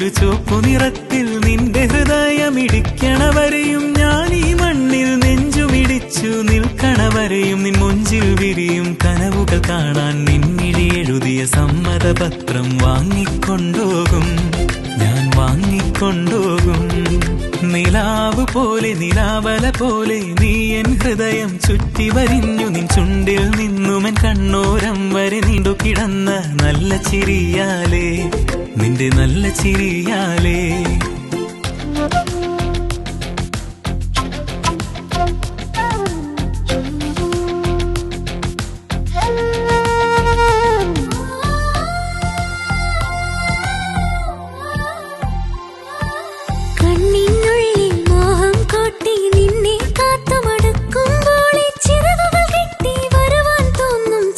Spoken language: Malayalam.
ഒരു ചുവപ്പു നിറത്തിൽ നിന്റെ ഹൃദയമിടിക്കണവരെയും ഞാൻ ഈ മണ്ണിൽ നെഞ്ചുമിടിച്ചു നിൽക്കണവരെയും നിൻ മുഞ്ചിൽ വിരിയും കനവുകൾ കാണാൻ നിന്നിഴി എഴുതിയ സമ്മതപത്രം വാങ്ങിക്കൊണ്ടോകും ഞാൻ വാങ്ങിക്കൊണ്ടോകും. നിലാവ് പോലെ നിലാവല പോലെ നീ എൻ ഹൃദയം ചുറ്റി വരിഞ്ഞു നിൻ ചുണ്ടിൽ നിന്നുമെൻ കണ്ണോരം വരെ നീണ്ടു കിടന്ന നല്ല ചിരിയാലേ നിന്റെ നല്ല ചിരിയാലേ